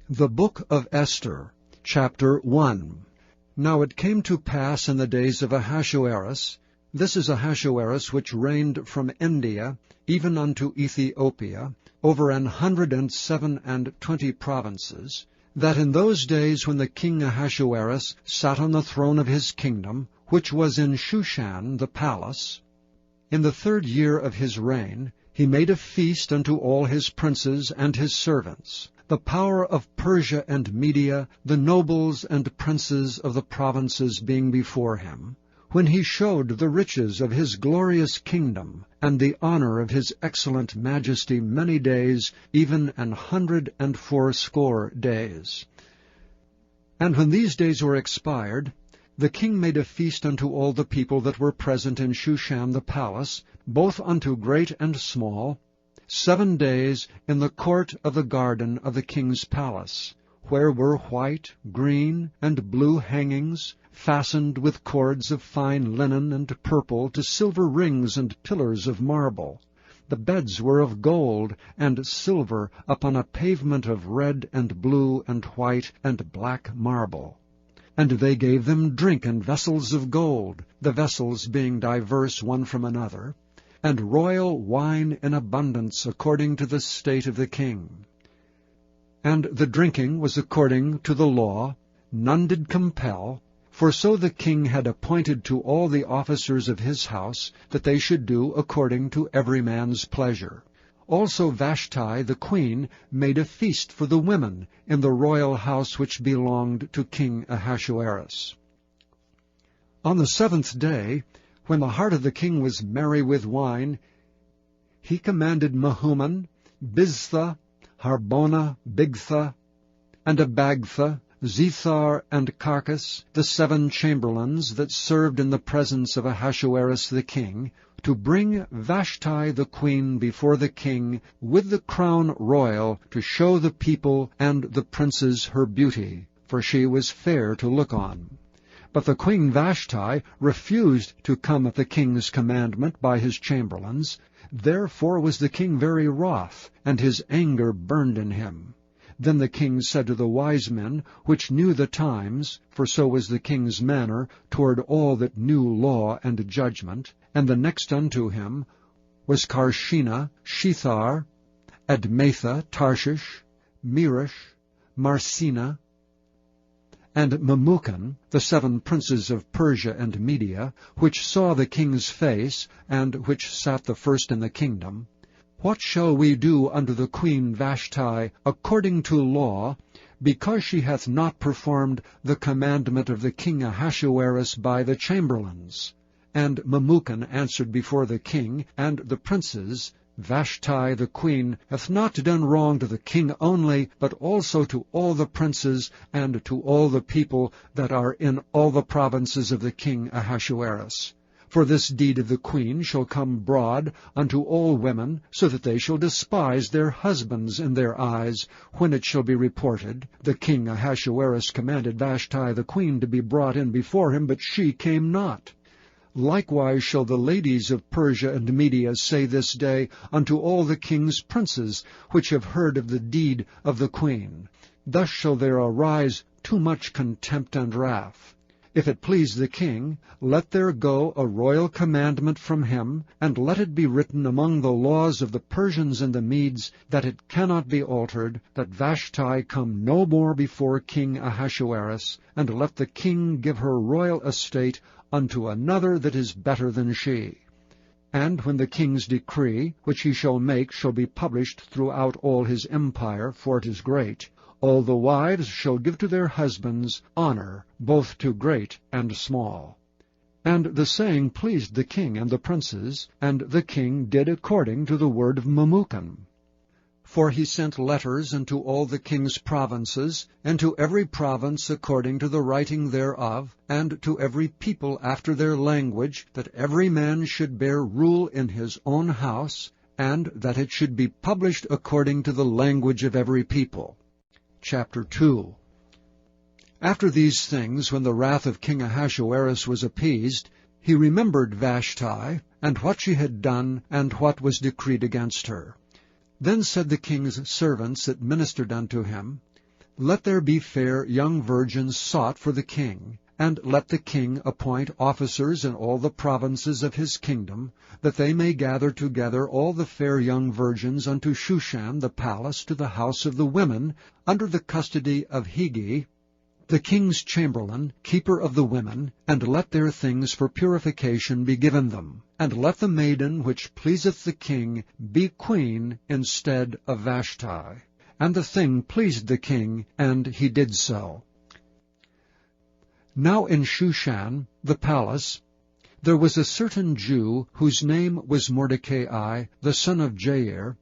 The Book of Esther, Chapter 1. Now it came to pass in the days of Ahasuerus, this is Ahasuerus which reigned from India even unto Ethiopia, over 127 provinces, that in those days when the king Ahasuerus sat on the throne of his kingdom, which was in Shushan the palace, in the 3rd year of his reign, he made a feast unto all his princes and his servants, the power of Persia and Media, the nobles and princes of the provinces being before him, when he showed the riches of his glorious kingdom, and the honor of his excellent majesty many days, even 180 days. And when these days were expired, the king made a feast unto all the people that were present in Shushan the palace, both unto great and small, 7 days in the court of the garden of the king's palace, where were white, green, and blue hangings, fastened with cords of fine linen and purple to silver rings and pillars of marble. The beds were of gold and silver upon a pavement of red and blue and white and black marble. And they gave them drink in vessels of gold, the vessels being diverse one from another, and royal wine in abundance according to the state of the king. And the drinking was according to the law, none did compel, for so the king had appointed to all the officers of his house, that they should do according to every man's pleasure. Also Vashti the queen made a feast for the women in the royal house which belonged to King Ahasuerus. On the 7th day, when the heart of the king was merry with wine, he commanded Mehuman, Biztha, Harbona, Bigtha, and Abagtha, Zethar, and Carcas, the 7 chamberlains that served in the presence of Ahasuerus the king, to bring Vashti the queen before the king with the crown royal, to show the people and the princes her beauty, for she was fair to look on. But the queen Vashti refused to come at the king's commandment by his chamberlains. Therefore was the king very wroth, and his anger burned in him. Then the king said to the wise men, which knew the times, for so was the king's manner toward all that knew law and judgment, and the next unto him was Carshena, Shethar, Admatha, Tarshish, Meresh, Marsena, and Memucan, the 7 princes of Persia and Media, which saw the king's face, and which sat the first in the kingdom, what shall we do unto the queen Vashti according to law, because she hath not performed the commandment of the king Ahasuerus by the chamberlains? And Memucan answered before the king and the princes, Vashti the queen hath not done wrong to the king only, but also to all the princes and to all the people that are in all the provinces of the king Ahasuerus. For this deed of the queen shall come broad unto all women, so that they shall despise their husbands in their eyes, when it shall be reported, the king Ahasuerus commanded Vashti the queen to be brought in before him, but she came not. Likewise shall the ladies of Persia and Media say this day unto all the king's princes, which have heard of the deed of the queen. Thus shall there arise too much contempt and wrath. If it please the king, let there go a royal commandment from him, and let it be written among the laws of the Persians and the Medes, that it cannot be altered, that Vashti come no more before King Ahasuerus, and let the king give her royal estate unto another that is better than she. And when the king's decree, which he shall make, shall be published throughout all his empire, for it is great, all the wives shall give to their husbands honor, both to great and small. And the saying pleased the king and the princes, and the king did according to the word of Memucan. For he sent letters unto all the king's provinces, and to every province according to the writing thereof, and to every people after their language, that every man should bear rule in his own house, and that it should be published according to the language of every people. Chapter 2. After these things, when the wrath of King Ahasuerus was appeased, he remembered Vashti, and what she had done, and what was decreed against her. Then said the king's servants that ministered unto him, Let there be fair young virgins sought for the king, and let the king appoint officers in all the provinces of his kingdom, that they may gather together all the fair young virgins unto Shushan the palace to the house of the women, under the custody of Hegai, the king's chamberlain, keeper of the women, and let their things for purification be given them. And let the maiden which pleaseth the king be queen instead of Vashti. And the thing pleased the king, and he did so. Now in Shushan, the palace, there was a certain Jew whose name was Mordecai, the son of Jair,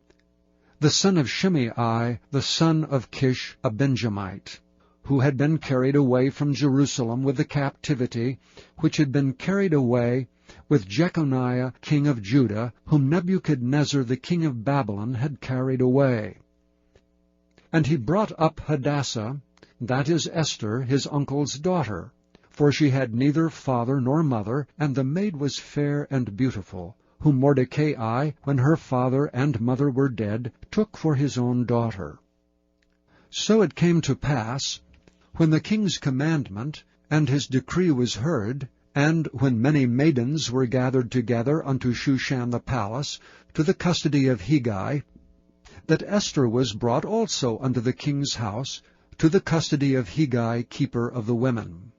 the son of Shimei, the son of Kish, a Benjamite, who had been carried away from Jerusalem with the captivity, which had been carried away with Jeconiah king of Judah, whom Nebuchadnezzar the king of Babylon had carried away. And he brought up Hadassah, that is Esther, his uncle's daughter, for she had neither father nor mother, and the maid was fair and beautiful, whom Mordecai, when her father and mother were dead, took for his own daughter. So it came to pass, when the king's commandment and his decree was heard, and when many maidens were gathered together unto Shushan the palace, to the custody of Hegai, that Esther was brought also unto the king's house, to the custody of Hegai, keeper of the women.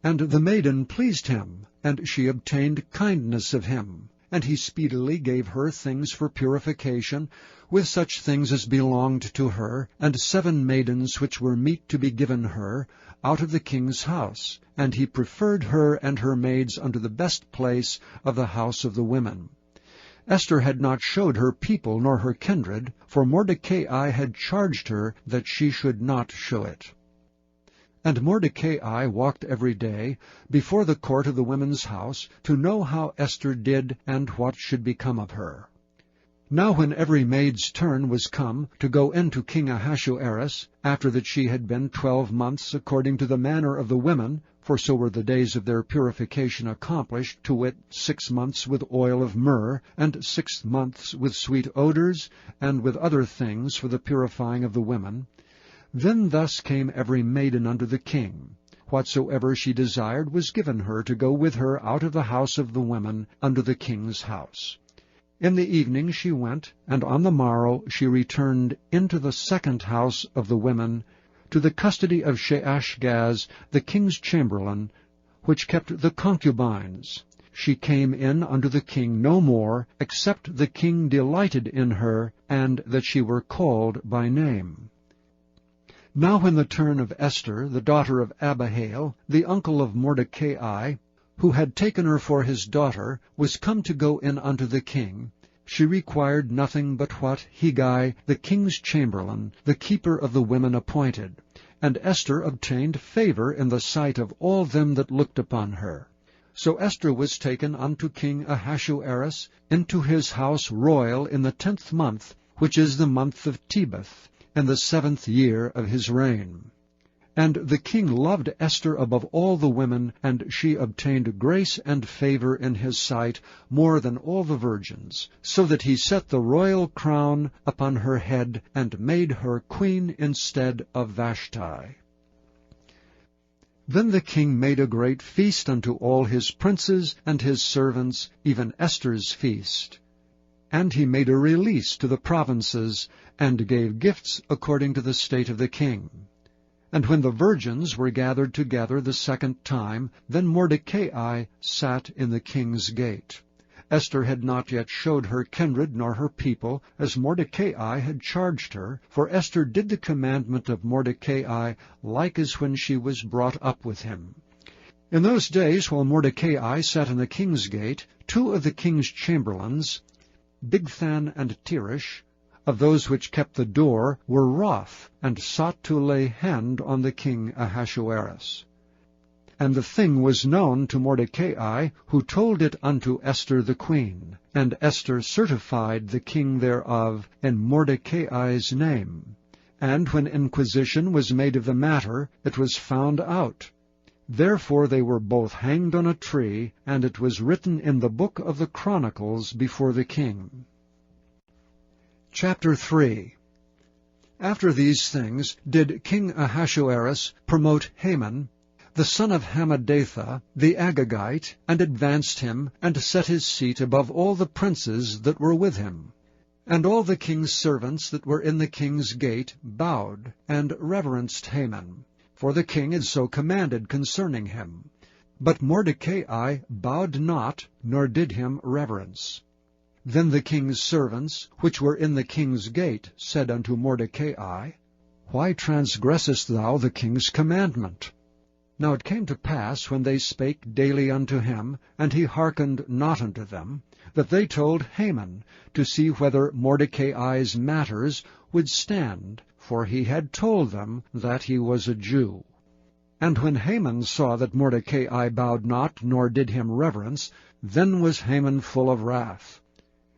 And the maiden pleased him, and she obtained kindness of him, and he speedily gave her things for purification, with such things as belonged to her, and 7 maidens which were meet to be given her, out of the king's house, and he preferred her and her maids unto the best place of the house of the women. Esther had not showed her people nor her kindred, for Mordecai had charged her that she should not show it. And Mordecai walked every day before the court of the women's house, to know how Esther did and what should become of her. Now when every maid's turn was come to go in to King Ahasuerus, after that she had been 12 months according to the manner of the women, for so were the days of their purification accomplished, to wit, 6 months with oil of myrrh, and 6 months with sweet odors, and with other things for the purifying of the women, then thus came every maiden unto the king. Whatsoever she desired was given her to go with her out of the house of the women unto the king's house. In the evening she went, and on the morrow she returned into the second house of the women, to the custody of Sheashgaz, the king's chamberlain, which kept the concubines. She came in unto the king no more, except the king delighted in her, and that she were called by name. Now when the turn of Esther, the daughter of Abihail, the uncle of Mordecai, who had taken her for his daughter, was come to go in unto the king, she required nothing but what Hegai, the king's chamberlain, the keeper of the women, appointed. And Esther obtained favor in the sight of all them that looked upon her. So Esther was taken unto King Ahasuerus into his house royal in the 10th month, which is the month of Tebeth, in the 7th year of his reign. And the king loved Esther above all the women, and she obtained grace and favor in his sight more than all the virgins, so that he set the royal crown upon her head, and made her queen instead of Vashti. Then the king made a great feast unto all his princes and his servants, even Esther's feast. And he made a release to the provinces, and gave gifts according to the state of the king. And when the virgins were gathered together the second time, then Mordecai sat in the king's gate. Esther had not yet showed her kindred nor her people, as Mordecai had charged her, for Esther did the commandment of Mordecai like as when she was brought up with him. In those days, while Mordecai sat in the king's gate, 2 of the king's chamberlains, Bigthan and Teresh, of those which kept the door, were wroth, and sought to lay hand on the king Ahasuerus. And the thing was known to Mordecai, who told it unto Esther the queen. And Esther certified the king thereof in Mordecai's name. And when inquisition was made of the matter, it was found out. Therefore they were both hanged on a tree, and it was written in the book of the Chronicles before the king. Chapter 3. After these things did King Ahasuerus promote Haman, the son of Hammedatha, the Agagite, and advanced him, and set his seat above all the princes that were with him. And all the king's servants that were in the king's gate bowed, and reverenced Haman, for the king had so commanded concerning him. But Mordecai bowed not, nor did him reverence. Then the king's servants, which were in the king's gate, said unto Mordecai, Why transgressest thou the king's commandment? Now it came to pass, when they spake daily unto him, and he hearkened not unto them, that they told Haman, to see whether Mordecai's matters would stand, for he had told them that he was a Jew. And when Haman saw that Mordecai bowed not, nor did him reverence, then was Haman full of wrath.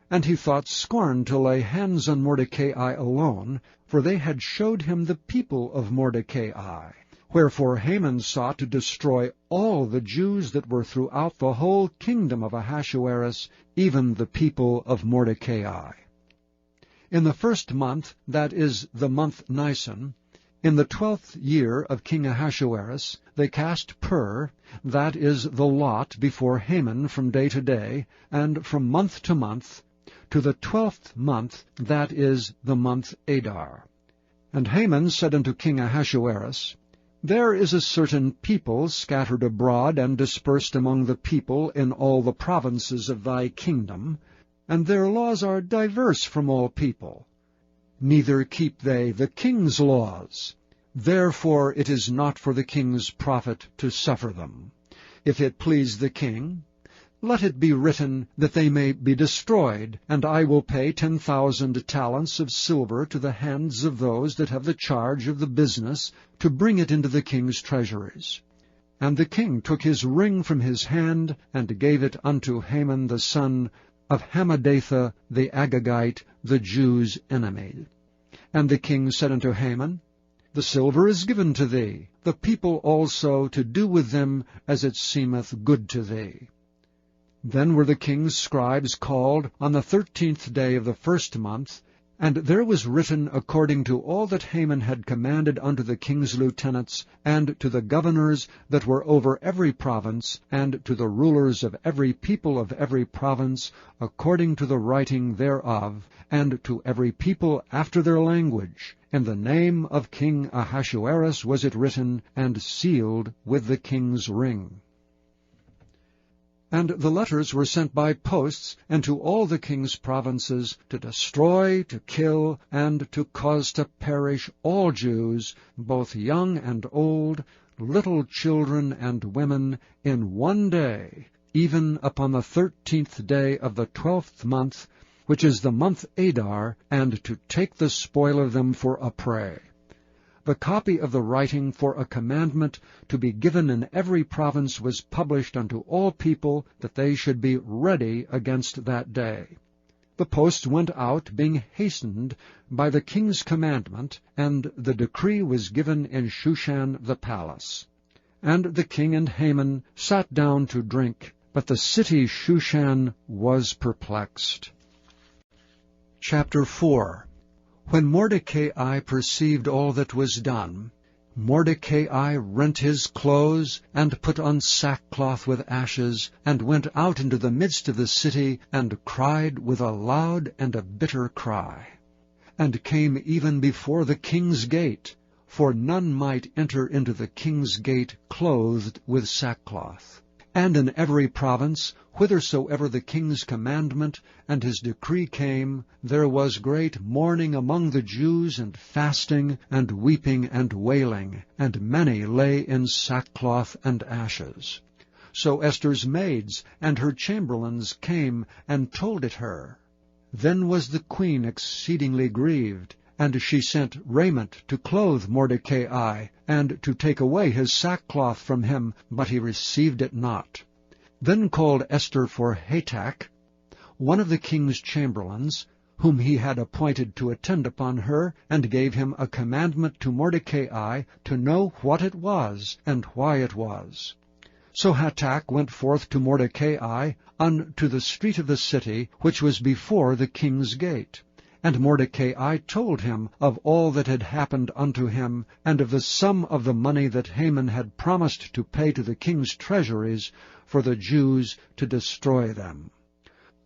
And he thought scorn to lay hands on Mordecai alone, for they had showed him the people of Mordecai. Wherefore Haman sought to destroy all the Jews that were throughout the whole kingdom of Ahasuerus, even the people of Mordecai. In the first month, that is, the month Nisan, in the 12th year of King Ahasuerus, they cast pur, that is, the lot, before Haman from day to day, and from month to month, to the 12th month, that is, the month Adar. And Haman said unto King Ahasuerus, There is a certain people scattered abroad and dispersed among the people in all the provinces of thy kingdom, and their laws are diverse from all people. Neither keep they the king's laws. Therefore it is not for the king's profit to suffer them. If it please the king, let it be written that they may be destroyed, and I will pay 10,000 talents of silver to the hands of those that have the charge of the business, to bring it into the king's treasuries. And the king took his ring from his hand, and gave it unto Haman the son of Hammedatha the Agagite, the Jews' enemy. And the king said unto Haman, The silver is given to thee, the people also to do with them as it seemeth good to thee. Then were the king's scribes called on the 13th day of the first month, and there was written according to all that Haman had commanded unto the king's lieutenants, and to the governors that were over every province, and to the rulers of every people of every province, according to the writing thereof, and to every people after their language. In the name of King Ahasuerus was it written, and sealed with the king's ring. And the letters were sent by posts into all the king's provinces, to destroy, to kill, and to cause to perish all Jews, both young and old, little children and women, in one day, even upon the 13th day of the 12th month, which is the month Adar, and to take the spoil of them for a prey. The copy of the writing for a commandment to be given in every province was published unto all people, that they should be ready against that day. The post went out, being hastened by the king's commandment, and the decree was given in Shushan the palace. And the king and Haman sat down to drink, but the city Shushan was perplexed. Chapter 4. When Mordecai perceived all that was done, Mordecai rent his clothes, and put on sackcloth with ashes, and went out into the midst of the city, and cried with a loud and a bitter cry, and came even before the king's gate, for none might enter into the king's gate clothed with sackcloth. And in every province, whithersoever the king's commandment and his decree came, there was great mourning among the Jews, and fasting, and weeping, and wailing, and many lay in sackcloth and ashes. So Esther's maids and her chamberlains came and told it her. Then was the queen exceedingly grieved, and she sent raiment to clothe Mordecai, and to take away his sackcloth from him, but he received it not. Then called Esther for Hatach, one of the king's chamberlains, whom he had appointed to attend upon her, and gave him a commandment to Mordecai to know what it was, and why it was. So Hatach went forth to Mordecai unto the street of the city, which was before the king's gate. And Mordecai told him of all that had happened unto him, and of the sum of the money that Haman had promised to pay to the king's treasuries for the Jews to destroy them.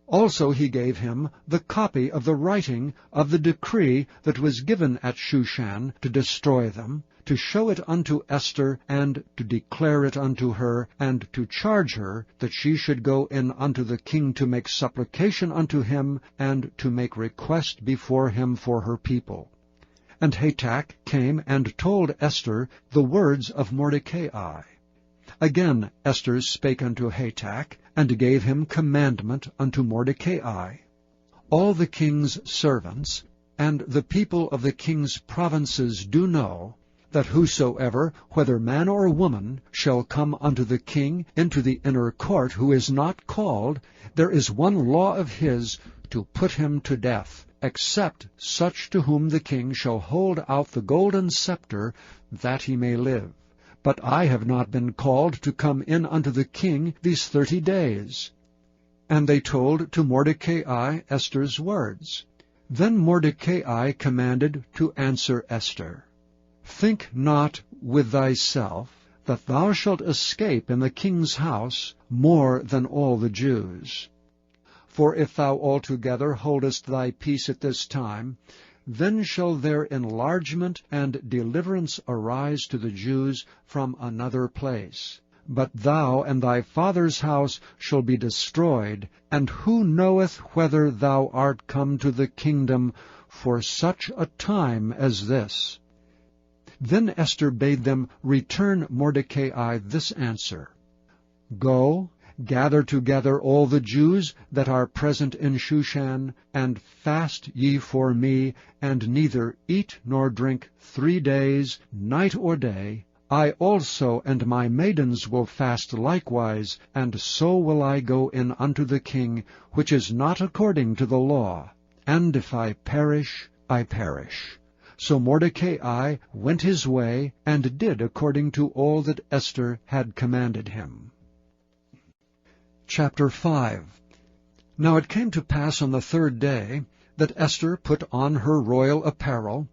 Also he gave him the copy of the writing of the decree that was given at Shushan to destroy them, to show it unto Esther, and to declare it unto her, and to charge her that she should go in unto the king to make supplication unto him, and to make request before him for her people. And Hatach came and told Esther the words of Mordecai. Again Esther spake unto Hatach, and gave him commandment unto Mordecai. All the king's servants and the people of the king's provinces do know that whosoever, whether man or woman, shall come unto the king into the inner court, who is not called, there is one law of his, to put him to death, except such to whom the king shall hold out the golden scepter, that he may live. But I have not been called to come in unto the king these 30 days. And they told to Mordecai Esther's words. Then Mordecai commanded to answer Esther, Think not with thyself that thou shalt escape in the king's house more than all the Jews. For if thou altogether holdest thy peace at this time, then shall their enlargement and deliverance arise to the Jews from another place. But thou and thy father's house shall be destroyed, and who knoweth whether thou art come to the kingdom for such a time as this? Then Esther bade them return Mordecai this answer, Go, gather together all the Jews that are present in Shushan, and fast ye for me, and neither eat nor drink 3 days, night or day. I also and my maidens will fast likewise, and so will I go in unto the king, which is not according to the law. And if I perish, I perish. So Mordecai went his way, and did according to all that Esther had commanded him. Chapter 5. Now it came to pass on the 3rd day, that Esther put on her royal apparel,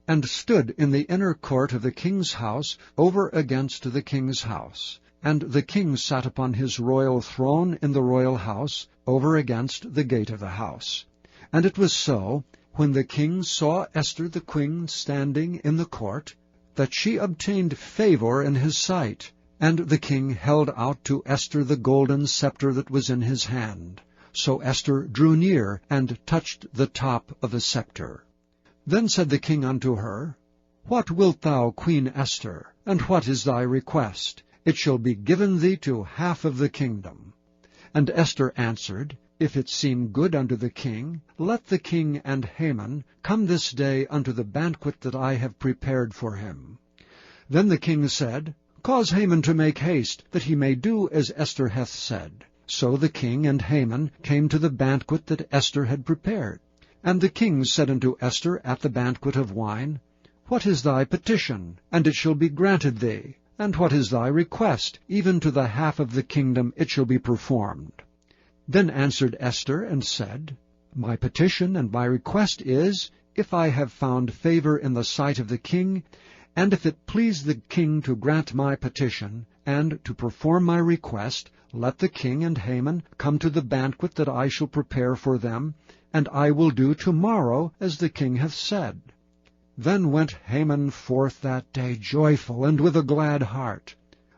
and stood in the inner court of the king's house, over against the king's house. And the king sat upon his royal throne in the royal house, over against the gate of the house. And it was so, when the king saw Esther the queen standing in the court, that she obtained favor in his sight. And the king held out to Esther the golden scepter that was in his hand. So Esther drew near, and touched the top of the scepter. Then said the king unto her, What wilt thou, Queen Esther, and what is thy request? It shall be given thee to half of the kingdom. And Esther answered, If it seem good unto the king, let the king and Haman come this day unto the banquet that I have prepared for him. Then the king said, Cause Haman to make haste, that he may do as Esther hath said. So the king and Haman came to the banquet that Esther had prepared. And the king said unto Esther at the banquet of wine, What is thy petition? And it shall be granted thee. And what is thy request? Even to the half of the kingdom it shall be performed. Then answered Esther and said, My petition and my request is, if I have found favor in the sight of the king, and if it please the king to grant my petition, and to perform my request, let the king and Haman come to the banquet that I shall prepare for them, and I will do tomorrow as the king hath said. Then went Haman forth that day joyful, and with a glad heart.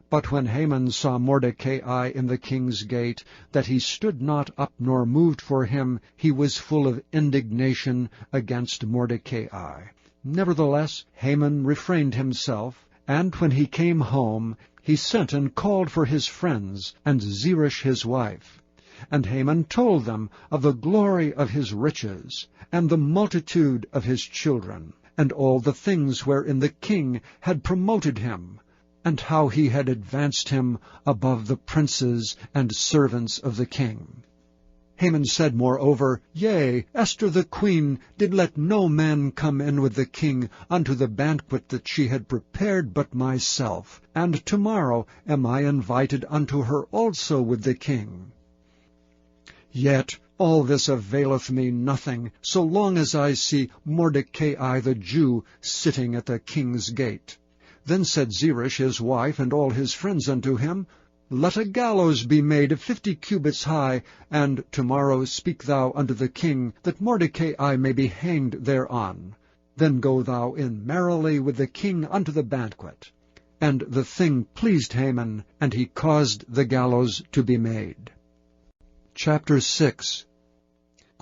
But when Haman saw Mordecai in the king's gate, that he stood not up nor moved for him, he was full of indignation against Mordecai. Nevertheless Haman refrained himself, and when he came home, he sent and called for his friends, and Zeresh his wife. And Haman told them of the glory of his riches, and the multitude of his children, and all the things wherein the king had promoted him, and how he had advanced him above the princes and servants of the king. Haman said moreover, Yea, Esther the queen did let no man come in with the king unto the banquet that she had prepared but myself, and tomorrow am I invited unto her also with the king. Yet All this availeth me nothing, so long as I see Mordecai the Jew sitting at the king's gate. Then said Zeresh his wife and all his friends unto him, Let a gallows be made 50 cubits high, and tomorrow speak thou unto the king, that Mordecai may be hanged thereon. Then go thou in merrily with the king unto the banquet. And the thing pleased Haman, and he caused the gallows to be made. Chapter 6.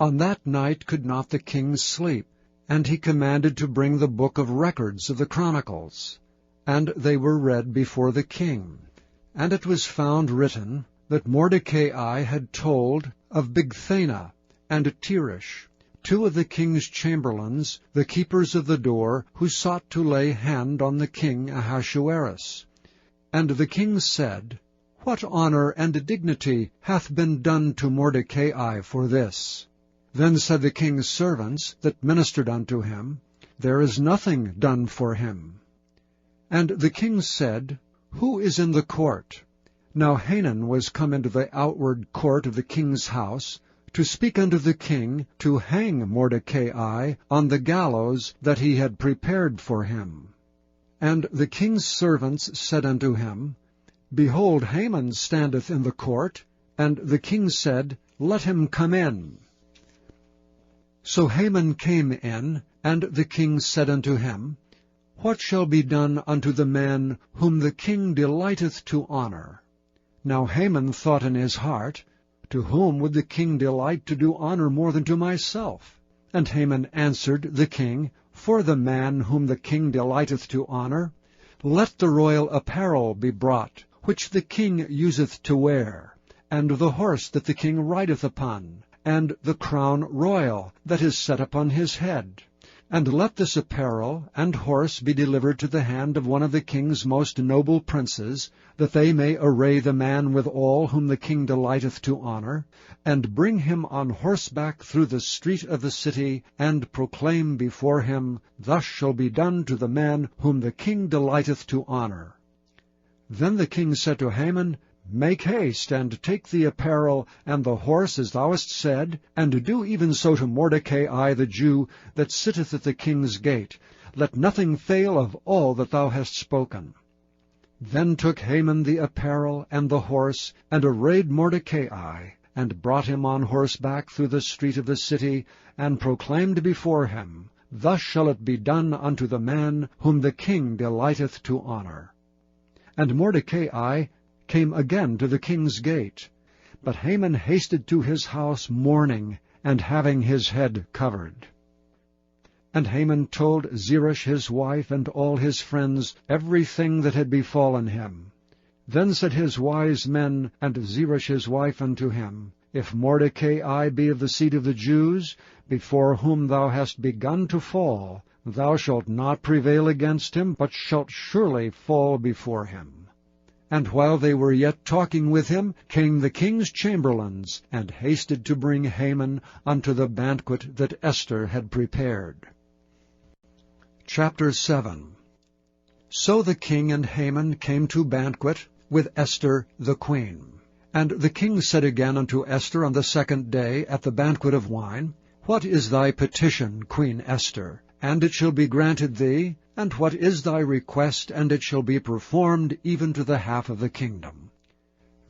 On that night could not the king sleep, and he commanded to bring the book of records of the Chronicles. And they were read before the king. And it was found written that Mordecai had told of Bigthana and Teresh, 2 of the king's chamberlains, the keepers of the door, who sought to lay hand on the king Ahasuerus. And the king said, What honor and dignity hath been done to Mordecai for this? Then said the king's servants that ministered unto him, There is nothing done for him. And the king said, Who is in the court? Now Hanan was come into the outward court of the king's house, to speak unto the king to hang Mordecai on the gallows that he had prepared for him. And the king's servants said unto him, Behold, Haman standeth in the court. And the king said, Let him come in. So Haman came in, and the king said unto him, What shall be done unto the man whom the king delighteth to honor? Now Haman thought in his heart, To whom would the king delight to do honor more than to myself? And Haman answered the king, For the man whom the king delighteth to honor, let the royal apparel be brought, which the king useth to wear, and the horse that the king rideth upon, and the crown royal that is set upon his head. And let this apparel and horse be delivered to the hand of one of the king's most noble princes, that they may array the man with all whom the king delighteth to honor, and bring him on horseback through the street of the city, and proclaim before him, Thus shall be done to the man whom the king delighteth to honor. Then the king said to Haman, Make haste, and take the apparel and the horse as thou hast said, and do even so to Mordecai the Jew, that sitteth at the king's gate. Let nothing fail of all that thou hast spoken. Then took Haman the apparel and the horse, and arrayed Mordecai, and brought him on horseback through the street of the city, and proclaimed before him, Thus shall it be done unto the man whom the king delighteth to honor. And Mordecai came again to the king's gate. But Haman hasted to his house mourning, and having his head covered. And Haman told Zeresh his wife and all his friends everything that had befallen him. Then said his wise men and Zeresh his wife unto him, If Mordecai be of the seed of the Jews, before whom thou hast begun to fall, thou shalt not prevail against him, but shalt surely fall before him. And while they were yet talking with him, came the king's chamberlains, and hasted to bring Haman unto the banquet that Esther had prepared. Chapter 7. So the king and Haman came to banquet with Esther the queen. And the king said again unto Esther on the 2nd day at the banquet of wine, What is thy petition, Queen Esther? And it shall be granted thee. And what is thy request? And it shall be performed even to the half of the kingdom.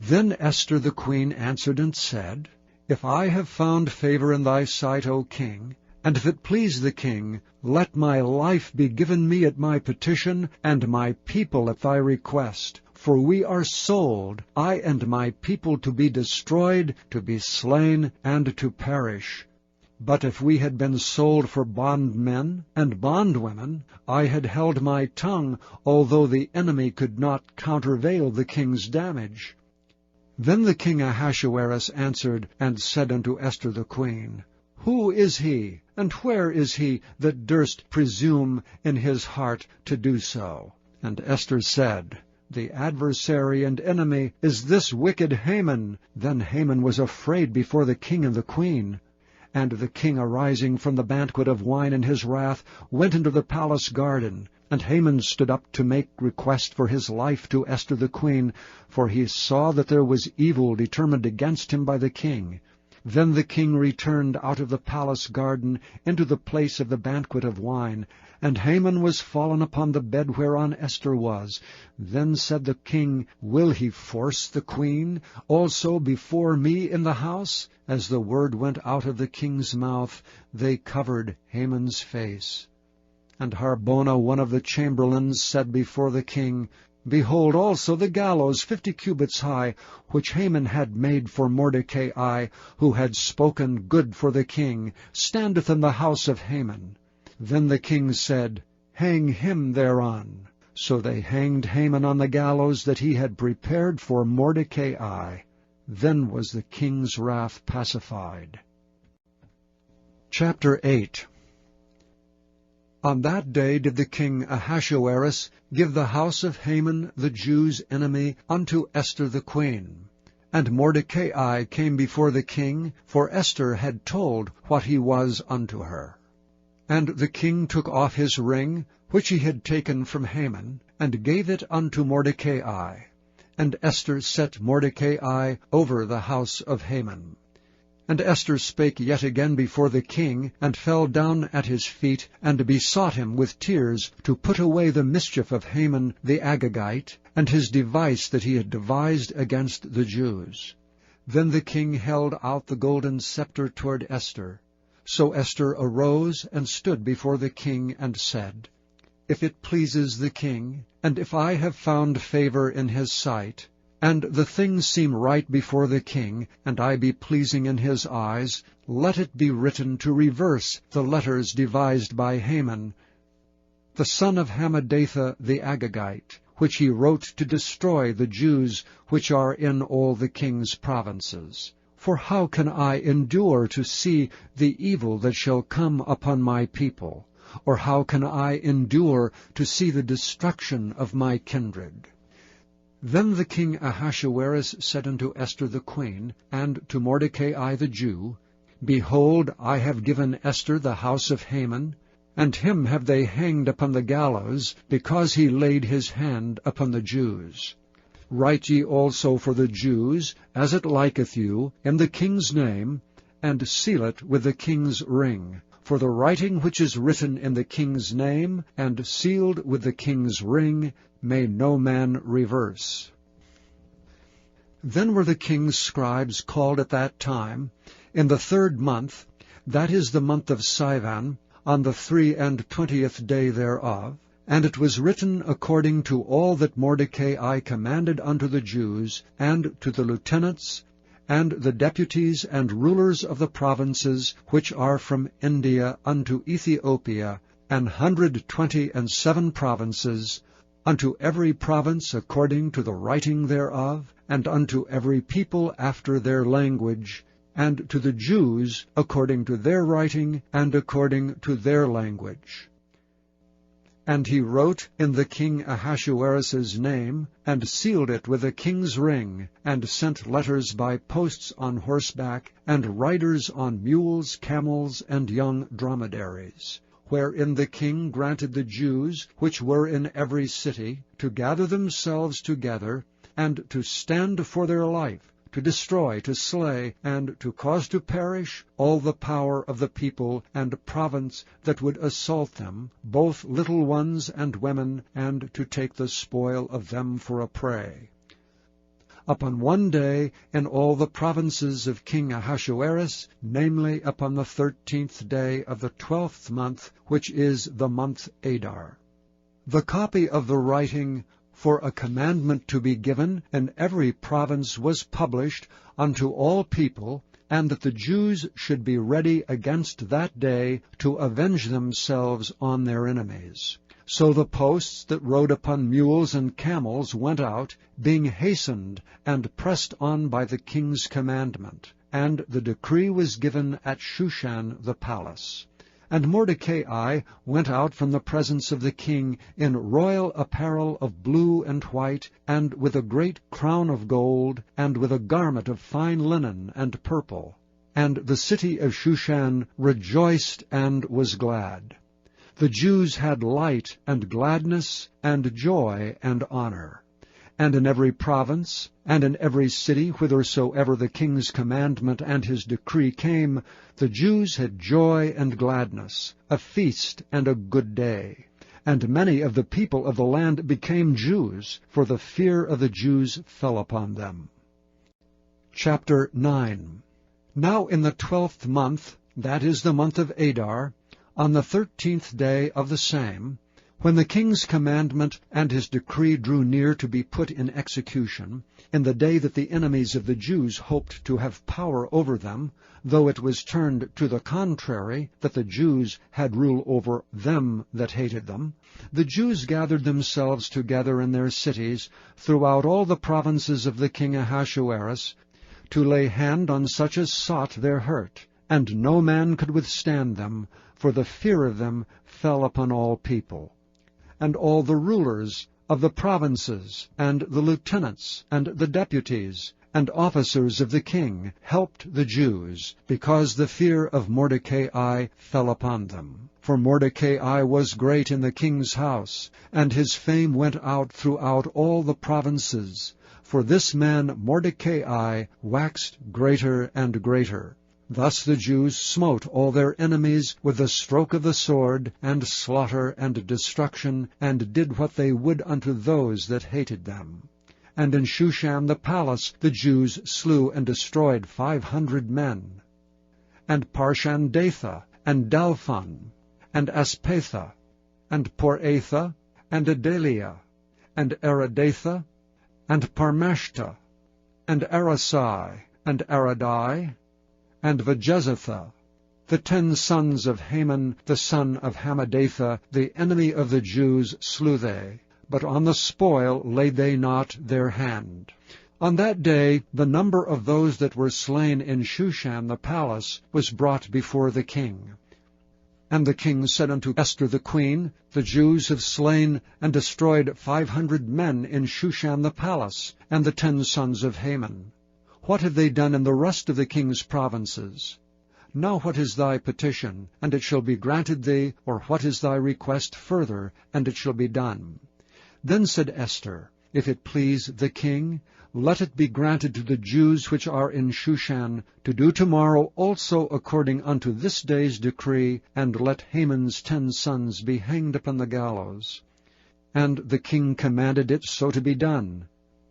Then Esther the queen answered and said, If I have found favor in thy sight, O king, and if it please the king, let my life be given me at my petition, and my people at thy request. For we are sold, I and my people, to be destroyed, to be slain, and to perish. But if we had been sold for bondmen and bondwomen, I had held my tongue, although the enemy could not countervail the king's damage. Then the king Ahasuerus answered and said unto Esther the queen, Who is he, and where is he that durst presume in his heart to do so? And Esther said, The adversary and enemy is this wicked Haman. Then Haman was afraid before the king and the queen. And the king, arising from the banquet of wine in his wrath, went into the palace garden. And Haman stood up to make request for his life to Esther the queen, for he saw that there was evil determined against him by the king. Then the king returned out of the palace garden into the place of the banquet of wine, and Haman was fallen upon the bed whereon Esther was. Then said the king, Will he force the queen also before me in the house? As the word went out of the king's mouth, they covered Haman's face. And Harbona, one of the chamberlains, said before the king, Behold also the gallows 50 cubits high, which Haman had made for Mordecai, who had spoken good for the king, standeth in the house of Haman. Then the king said, Hang him thereon. So they hanged Haman on the gallows that he had prepared for Mordecai. Then was the king's wrath pacified. Chapter 8. On that day did the king Ahasuerus give the house of Haman the Jews' enemy unto Esther the queen. And Mordecai came before the king, for Esther had told what he was unto her. And the king took off his ring, which he had taken from Haman, and gave it unto Mordecai. And Esther set Mordecai over the house of Haman. And Esther spake yet again before the king, and fell down at his feet, and besought him with tears to put away the mischief of Haman the Agagite, and his device that he had devised against the Jews. Then the king held out the golden scepter toward Esther. So Esther arose and stood before the king, and said, If it pleases the king, and if I have found favor in his sight, and the things seem right before the king, and I be pleasing in his eyes, let it be written to reverse the letters devised by Haman, the son of Hammedatha the Agagite, which he wrote to destroy the Jews which are in all the king's provinces. For how can I endure to see the evil that shall come upon my people? Or how can I endure to see the destruction of my kindred? Then the king Ahasuerus said unto Esther the queen, and to Mordecai the Jew, Behold, I have given Esther the house of Haman, and him have they hanged upon the gallows, because he laid his hand upon the Jews. Write ye also for the Jews, as it liketh you, in the king's name, and seal it with the king's ring. For the writing which is written in the king's name, and sealed with the king's ring, may no man reverse. Then were the king's scribes called at that time, in the 3rd month, that is the month of Sivan, on the 23 day thereof, and it was written according to all that Mordecai commanded unto the Jews, and to the lieutenants, and the deputies and rulers of the provinces which are from India unto Ethiopia, 127 provinces, unto every province according to the writing thereof, and unto every people after their language, and to the Jews according to their writing, and according to their language. And he wrote in the king Ahasuerus's name, and sealed it with the king's ring, and sent letters by posts on horseback, and riders on mules, camels, and young dromedaries, wherein the king granted the Jews, which were in every city, to gather themselves together, and to stand for their life, to destroy, to slay, and to cause to perish all the power of the people and province that would assault them, both little ones and women, and to take the spoil of them for a prey. Upon one day in all the provinces of King Ahasuerus, namely upon the 13th day of the 12th month, which is the month Adar. The copy of the writing for a commandment to be given in every province was published unto all people, and that the Jews should be ready against that day to avenge themselves on their enemies. So the posts that rode upon mules and camels went out, being hastened and pressed on by the king's commandment. And the decree was given at Shushan the palace. And Mordecai went out from the presence of the king in royal apparel of blue and white, and with a great crown of gold, and with a garment of fine linen and purple. And the city of Shushan rejoiced and was glad. The Jews had light and gladness and joy and honor. and in every province, and in every city whithersoever the king's commandment and his decree came, the Jews had joy and gladness, a feast and a good day. And many of the people of the land became Jews, for the fear of the Jews fell upon them. Chapter 9. Now in the 12th month, that is the month of Adar, on the 13th day of the same, when the king's commandment and his decree drew near to be put in execution, in the day that the enemies of the Jews hoped to have power over them, though it was turned to the contrary, that the Jews had rule over them that hated them, the Jews gathered themselves together in their cities throughout all the provinces of the king Ahasuerus, to lay hand on such as sought their hurt, and no man could withstand them, for the fear of them fell upon all people. And all the rulers of the provinces, and the lieutenants, and the deputies, and officers of the king helped the Jews, because the fear of Mordecai fell upon them. For Mordecai was great in the king's house, and his fame went out throughout all the provinces. For this man Mordecai waxed greater and greater. Thus the Jews smote all their enemies with the stroke of the sword, and slaughter and destruction, and did what they would unto those that hated them. And in Shushan the palace the Jews slew and destroyed 500 men. And Parshandatha, and Dalphon, and Aspatha, and Poratha, and Adalia, and Aradatha, and Parmashta, and Arasai, and Aradai, and Vajezatha, the 10 sons of Haman, the son of Hammedatha, the enemy of the Jews, slew they, but on the spoil laid they not their hand. On that day the number of those that were slain in Shushan the palace was brought before the king. And the king said unto Esther the queen, The Jews have slain and destroyed 500 men in Shushan the palace, and the 10 sons of Haman. What have they done in the rest of the king's provinces? Now what is thy petition, and it shall be granted thee, or what is thy request further, and it shall be done? Then said Esther, If it please the king, let it be granted to the Jews which are in Shushan to do tomorrow also according unto this day's decree, and let Haman's 10 sons be hanged upon the gallows. And the king commanded it so to be done.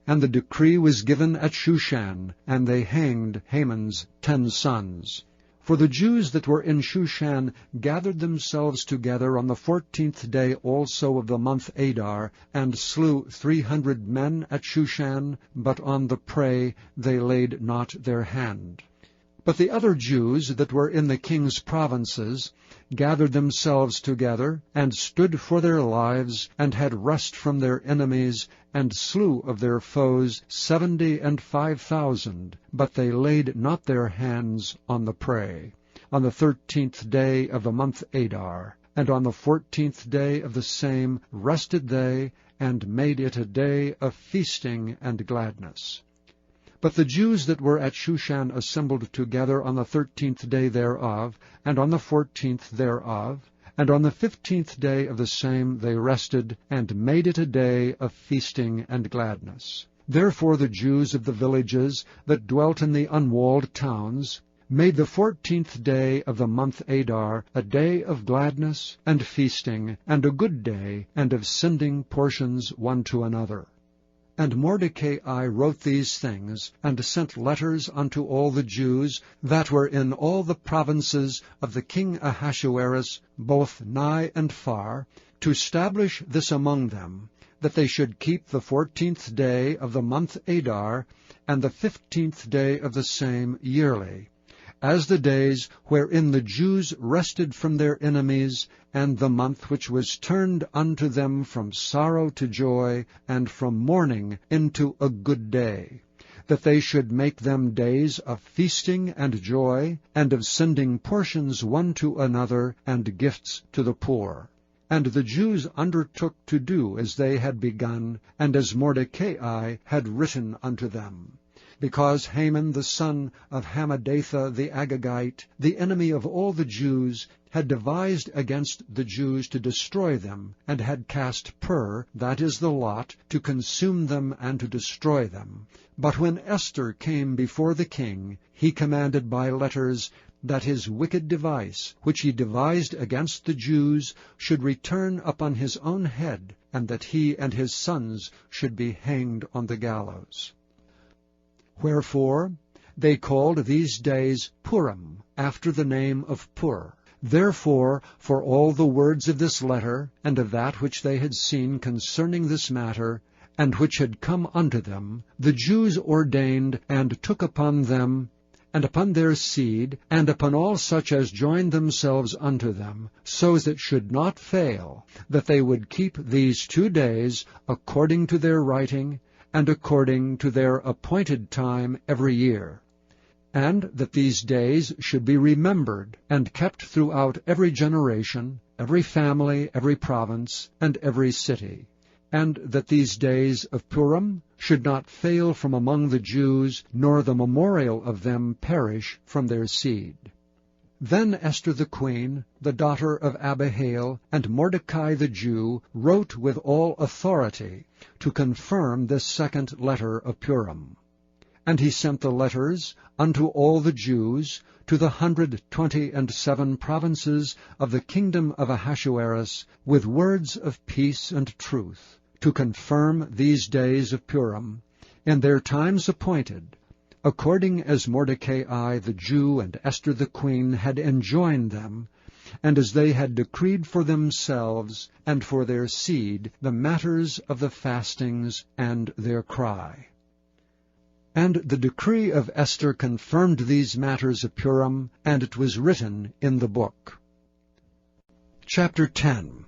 And the decree was given at Shushan, and they hanged Haman's 10 sons. For the Jews that were in Shushan gathered themselves together on the 14th day also of the month Adar, and slew 300 men at Shushan, but on the prey they laid not their hand. But the other Jews that were in the king's provinces gathered themselves together, and stood for their lives, and had rest from their enemies, and slew of their foes 75,000, but they laid not their hands on the prey. On the 13th day of the month Adar, and on the 14th day of the same rested they, and made it a day of feasting and gladness. But the Jews that were at Shushan assembled together on the 13th day thereof, and on the 14th thereof, and on the 15th day of the same they rested, and made it a day of feasting and gladness. Therefore the Jews of the villages that dwelt in the unwalled towns made the 14th day of the month Adar a day of gladness and feasting, and a good day, and of sending portions one to another. And Mordecai wrote these things, and sent letters unto all the Jews that were in all the provinces of the king Ahasuerus, both nigh and far, to establish this among them, that they should keep the 14th day of the month Adar, and the 15th day of the same yearly, as the days wherein the Jews rested from their enemies, and the month which was turned unto them from sorrow to joy, and from mourning into a good day, that they should make them days of feasting and joy, and of sending portions one to another, and gifts to the poor. And the Jews undertook to do as they had begun, and as Mordecai had written unto them. because Haman the son of Hammedatha the Agagite, the enemy of all the Jews, had devised against the Jews to destroy them, and had cast pur, that is the lot, to consume them and to destroy them. But when Esther came before the king, he commanded by letters that his wicked device, which he devised against the Jews, should return upon his own head, and that he and his sons should be hanged on the gallows. Wherefore they called these days Purim, after the name of Pur. Therefore, for all the words of this letter, and of that which they had seen concerning this matter, and which had come unto them, the Jews ordained and took upon them, and upon their seed, and upon all such as joined themselves unto them, so as it should not fail, that they would keep these 2 days according to their writing, and according to their appointed time every year, and that these days should be remembered and kept throughout every generation, every family, every province, and every city, and that these days of Purim should not fail from among the Jews, nor the memorial of them perish from their seed. Then Esther the queen, the daughter of Abihail, and Mordecai the Jew, wrote with all authority to confirm this second letter of Purim. And he sent the letters unto all the Jews, to the 127 provinces of the kingdom of Ahasuerus, with words of peace and truth, to confirm these days of Purim, in their times appointed, according as Mordecai the Jew and Esther the queen had enjoined them, and as they had decreed for themselves and for their seed the matters of the fastings and their cry. And the decree of Esther confirmed these matters of Purim, and it was written in the book. Chapter 10.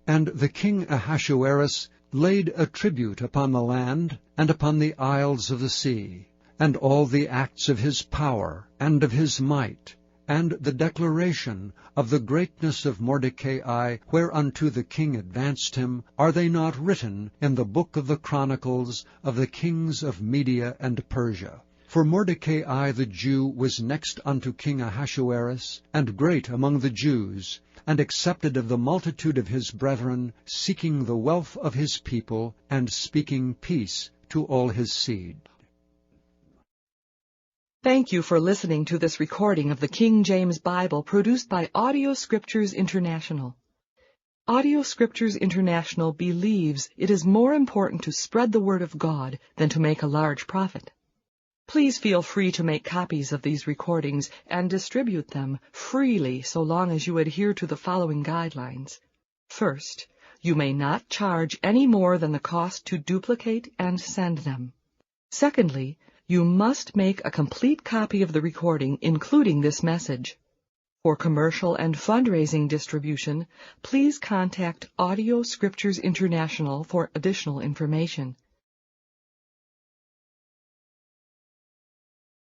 And the king Ahasuerus laid a tribute upon the land, and upon the isles of the sea, and all the acts of his power, and of his might, and the declaration of the greatness of Mordecai, whereunto the king advanced him, are they not written in the book of the chronicles of the kings of Media and Persia? For Mordecai the Jew was next unto King Ahasuerus, and great among the Jews, and accepted of the multitude of his brethren, seeking the wealth of his people, and speaking peace to all his seed. Thank you for listening to this recording of the King James Bible produced by Audio Scriptures International. Audio Scriptures International believes it is more important to spread the Word of God than to make a large profit. Please feel free to make copies of these recordings and distribute them freely so long as you adhere to the following guidelines. First, you may not charge any more than the cost to duplicate and send them. Secondly, you must make a complete copy of the recording, including this message. For commercial and fundraising distribution, please contact Audio Scriptures International for additional information.